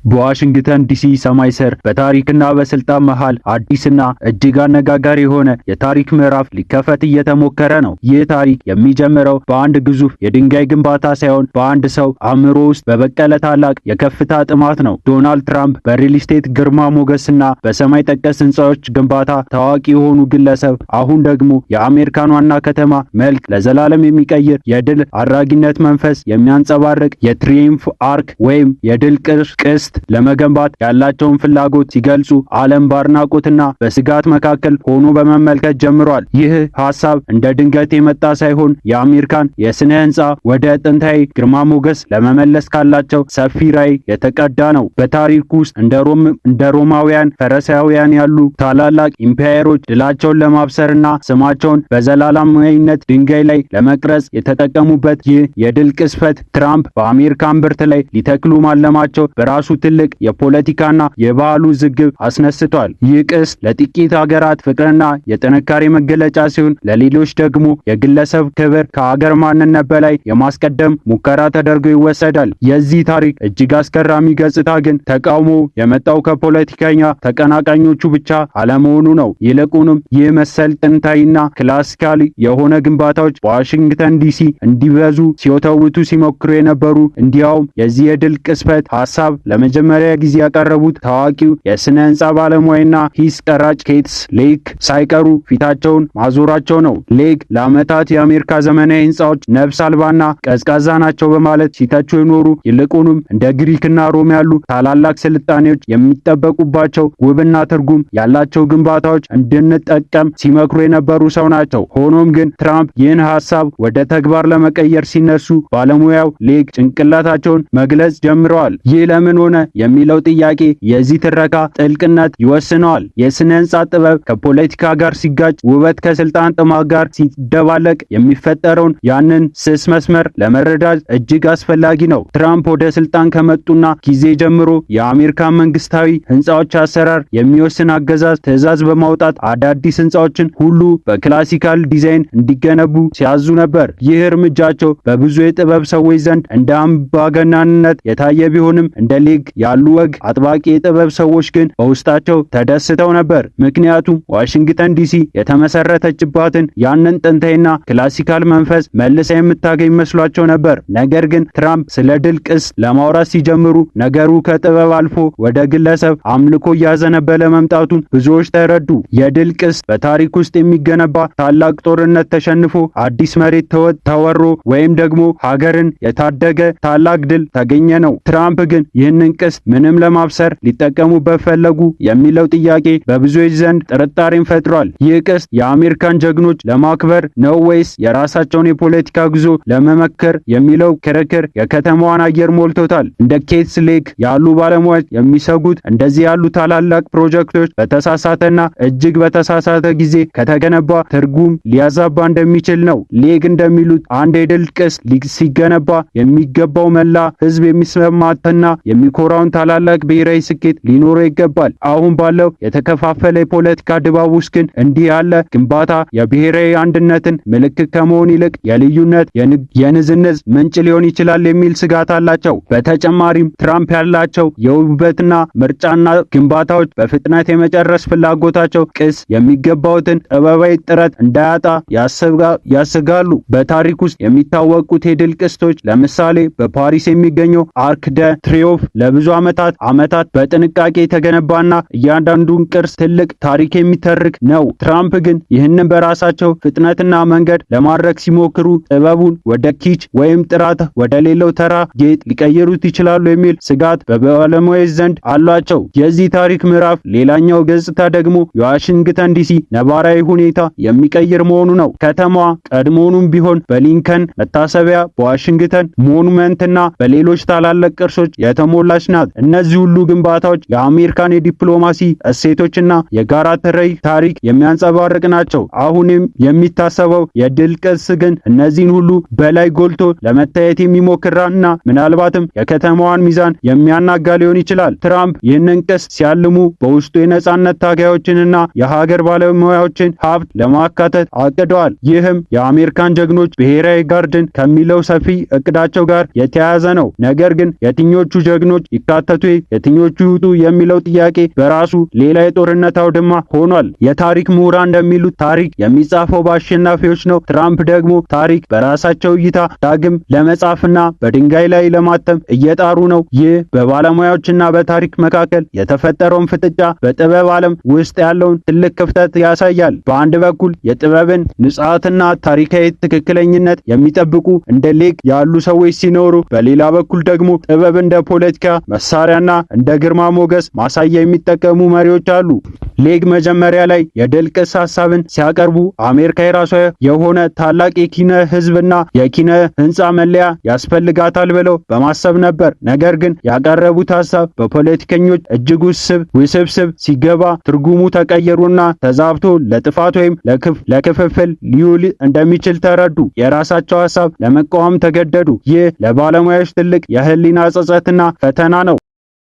በዋሽንግተን ዲሲ ሰማይ ስር በታሪክና በስልጣን መሃል አዲስና እጅግ አነጋጋሪ የሆነ የታሪክ ምዕራፍ ሊከፈት እየተሞከረ ነው። ይህ ታሪክ የሚጀምረው በአንድ ግዙፍ የድንጋይ ግንባታ ሳይሆን በአንድ ሰው አእምሮ ውስጥ በበቀለ ታላቅ የከፍታ ጥማት ነው። ዶናልድ ትራምፕ በሪል ስቴት ግርማ ሞገስና በሰማይ ጠቀስ ህንፃዎች ግንባታ ታዋቂ የሆኑ ግለሰብ አሁን ደግሞ የአሜሪካን ዋና ከተማ መልክ ለዘላለም የሚቀይር የድል አድራጊነት መንፈስ የሚያንጸባርቅ የትሪየምፍ አርክ ወይም የድል ቅስት ለመገንባት ያላቸውን ፍላጎት ሲገልጹ ዓለም ባድናቆትና በስጋት መካከል ሆኖ በመመልከት ጀምሯል። ይህ ሐሳብ እንደ ድንገት የመጣ ሳይሆን የአሜሪካን የስነ ህንፃ ወደ ጥንታዊ ግርማ ሞገስ ለመመለስ ካላቸው ሰፊ ራዕይ የተቀዳ ነው። በታሪክ ውስጥ እንደ ሮማውያን፣ ፈረሳውያን ያሉ ታላላቅ ኢምፓየሮች ድላቸውን ለማብሰርና ስማቸውን በዘላለማዊነት ድንጋይ ላይ ለመቅረጽ የተጠቀሙበት ይህ የድል ቅስፈት ትራምፕ በአሜሪካን ብርት ላይ ሊተክሉ ማለማቸው በራሱ ትልቅ የፖለቲካና የባህል ውዝግብ አስነስቷል። ይህ ቅስት ለጥቂት ሀገራት ፍቅርና የጥንካሬ መገለጫ ሲሆን፣ ለሌሎች ደግሞ የግለሰብ ክብር ከሀገር ማንነት በላይ የማስቀደም ሙከራ ተደርጎ ይወሰዳል። የዚህ ታሪክ እጅግ አስገራሚ ገጽታ ግን ተቃውሞ የመጣው ከፖለቲከኛ ተቀናቃኞቹ ብቻ አለመሆኑ ነው። ይልቁንም ይህ መሰል ጥንታዊና ክላሲካሊ የሆነ ግንባታዎች በዋሽንግተን ዲሲ እንዲበዙ ሲወተውቱ ሲሞክሩ የነበሩ እንዲያውም የዚህ የድል ቅስፈት ሐሳብ ለመጀመሪያ ጊዜ ያቀረቡት ታዋቂው የስነ ህንፃ ባለሙያና ሂስ ቀራጭ ኬትስ ሌክ ሳይቀሩ ፊታቸውን ማዞራቸው ነው። ሌክ ለዓመታት የአሜሪካ ዘመናዊ ህንፃዎች ነፍስ አልባና ቀዝቃዛ ናቸው በማለት ሲተቹ የኖሩ ይልቁንም እንደ ግሪክና ሮም ያሉ ታላላቅ ስልጣኔዎች የሚጠበቁባቸው ውብና ትርጉም ያላቸው ግንባታዎች እንድንጠቀም ሲመክሩ የነበሩ ሰው ናቸው። ሆኖም ግን ትራምፕ ይህን ሐሳብ ወደ ተግባር ለመቀየር ሲነሱ ባለሙያው ሌክ ጭንቅላታቸውን መግለጽ ጀምረዋል። ይህ ለምን ሆነ የሚለው ጥያቄ የዚህ ትረካ ጥልቅነት ይወስነዋል። የስነ ህንፃ ጥበብ ከፖለቲካ ጋር ሲጋጭ፣ ውበት ከስልጣን ጥማት ጋር ሲደባለቅ የሚፈጠረውን ያንን ስስ መስመር ለመረዳት እጅግ አስፈላጊ ነው። ትራምፕ ወደ ስልጣን ከመጡና ጊዜ ጀምሮ የአሜሪካን መንግስታዊ ህንፃዎች አሰራር የሚወስን አገዛዝ ትዕዛዝ በማውጣት አዳዲስ ህንፃዎችን ሁሉ በክላሲካል ዲዛይን እንዲገነቡ ሲያዙ ነበር። ይህ እርምጃቸው በብዙ የጥበብ ሰዎች ዘንድ እንደ አምባገነንነት የታየ ቢሆንም እንደ ሌክ ያሉ ወግ አጥባቂ የጥበብ ሰዎች ግን በውስጣቸው ተደስተው ነበር። ምክንያቱም ዋሽንግተን ዲሲ የተመሰረተችባትን ያንን ጥንታዊና ክላሲካል መንፈስ መልሳ የምታገኝ መስሏቸው ነበር። ነገር ግን ትራምፕ ስለ ድል ቅስት ለማውራት ሲጀምሩ ነገሩ ከጥበብ አልፎ ወደ ግለሰብ አምልኮ እያዘነበለ መምጣቱን ብዙዎች ተረዱ። የድል ቅስት በታሪክ ውስጥ የሚገነባ ታላቅ ጦርነት ተሸንፎ አዲስ መሬት ተወሮ ወይም ደግሞ ሀገርን የታደገ ታላቅ ድል ተገኘ ነው። ትራምፕ ግን ይህንን ቅስት ምንም ለማብሰር ሊጠቀሙበት ፈለጉ የሚለው ጥያቄ በብዙዎች ዘንድ ጥርጣሬን ፈጥሯል። ይህ ቅስት የአሜሪካን ጀግኖች ለማክበር ነው ወይስ የራሳቸውን የፖለቲካ ጉዞ ለመመከር የሚለው ክርክር የከተማዋን አየር ሞልቶታል። እንደ ኬትስ ሌክ ያሉ ባለሙያዎች የሚሰጉት እንደዚህ ያሉ ታላላቅ ፕሮጀክቶች በተሳሳተና እጅግ በተሳሳተ ጊዜ ከተገነባ ትርጉም ሊያዛባ እንደሚችል ነው። ሌክ እንደሚሉት አንድ የድል ቅስት ሲገነባ የሚገባው መላ ህዝብ የሚስማማትና የሚኮራውን ታላላቅ ብሔራዊ ስኬት ሊኖረው ይገባል። አሁን ባለው የተከፋፈለ የፖለቲካ ድባብ ውስጥ ግን እንዲህ ያለ ግንባታ የብሔራዊ አንድነትን ምልክት ከመሆን ይልቅ የልዩነት የንዝንዝ ምንጭ ሊሆን ይችላል የሚል ስጋት አላቸው። በተጨማሪም ትራምፕ ያላቸው የውበትና ምርጫና ግንባታዎች በፍጥነት የመጨረስ ፍላጎታቸው ቅስ የሚገባውትን ጥበባዊ ጥረት እንዳያጣ ያሰጋሉ። በታሪክ ውስጥ የሚታወቁት የድል ቅስቶች ለምሳሌ በፓሪስ የሚገኘው አርክ ደ ትሪዮምፍ ለብዙ ዓመታት በጥንቃቄ የተገነባና እያንዳንዱን ቅርስ ትልቅ ታሪክ የሚተርክ ነው። ትራምፕ ግን ይህንን በራሳቸው ፍጥነትና መንገድ ለማድረግ ሲሞክሩ ጥበቡን ወደ ኪች ወይም ጥራት ወደ ሌላው ተራ ጌጥ ሊቀይሩት ይችላሉ የሚል ስጋት በባለሙያዎች ዘንድ አሏቸው። የዚህ ታሪክ ምዕራፍ ሌላኛው ገጽታ ደግሞ የዋሽንግተን ዲሲ ነባራዊ ሁኔታ የሚቀይር መሆኑ ነው። ከተማዋ ቀድሞውኑም ቢሆን በሊንከን መታሰቢያ፣ በዋሽንግተን ሞኑመንትና በሌሎች ታላላቅ ቅርሶች የተሞላች ናት። እነዚህ ሁሉ ግንባታዎች የአሜሪካን የዲፕሎማሲ እሴቶችና የጋራ ታሪክ የሚያንጸባርቅ ናቸው። አሁንም የሚታሰበው የድል ቅስት ግን እነዚህን ሁሉ በላይ ጎልቶ ለመታየት የሚሞክርና ምናልባትም የከተማዋን ሚዛን የሚያናጋ ሊሆን ይችላል። ትራምፕ ይህንን ቅስት ሲያልሙ በውስጡ የነጻነት ታጋዮችንና የሀገር ባለሙያዎችን ሀብት ለማካተት አቅደዋል። ይህም የአሜሪካን ጀግኖች ብሔራዊ ጋርድን ከሚለው ሰፊ እቅዳቸው ጋር የተያያዘ ነው። ነገር ግን የትኞቹ ጀግኖች ይካተቱ፣ የትኞቹ ይውጡ የሚለው ጥያቄ በራሱ ሌላ የጦርነት አውድማ ሆኗል። የታሪክ ምሁራን እንደሚሉት ታሪክ የሚጻፈው በአሸናፊዎች ነው። ትራምፕ ደግሞ ታሪክ በራሳቸው እይታ ዳግም ለመጻፍና በድንጋይ ላይ ለማተም እየጣሩ ነው። ይህ በባለሙያዎችና በታሪክ መካከል የተፈጠረውን ፍጥጫ በጥበብ ዓለም ውስጥ ያለውን ትልቅ ክፍተት ያሳያል። በአንድ በኩል የጥበብን ንጽሐትና ታሪካዊ ትክክለኝነት የሚጠብቁ እንደ ሌግ ያሉ ሰዎች ሲኖሩ፣ በሌላ በኩል ደግሞ ጥበብ እንደ ፖለቲካ መሳሪያና እንደ ግርማ ሞገስ ማሳያ የሚጠቀሙ መሪዎች አሉ። ሌግ መጀመሪያ ላይ የድል ቅስ ሐሳብን ሲያቀርቡ አሜሪካ የራሷ የሆነ ታላቅ የኪነ ሕዝብና የኪነ ሕንፃ መለያ ያስፈልጋታል ብለው በማሰብ ነበር። ነገር ግን ያቀረቡት ሐሳብ በፖለቲከኞች እጅግ ውስብስብ ሲገባ ትርጉሙ ተቀየሩና ተዛብቶ ለጥፋት ወይም ለክፍፍል ሊውል እንደሚችል ተረዱ። የራሳቸው ሐሳብ ለመቃወም ተገደዱ። ይህ ለባለሙያዎች ትልቅ የህሊና ጸጸትና ፈተና ነው።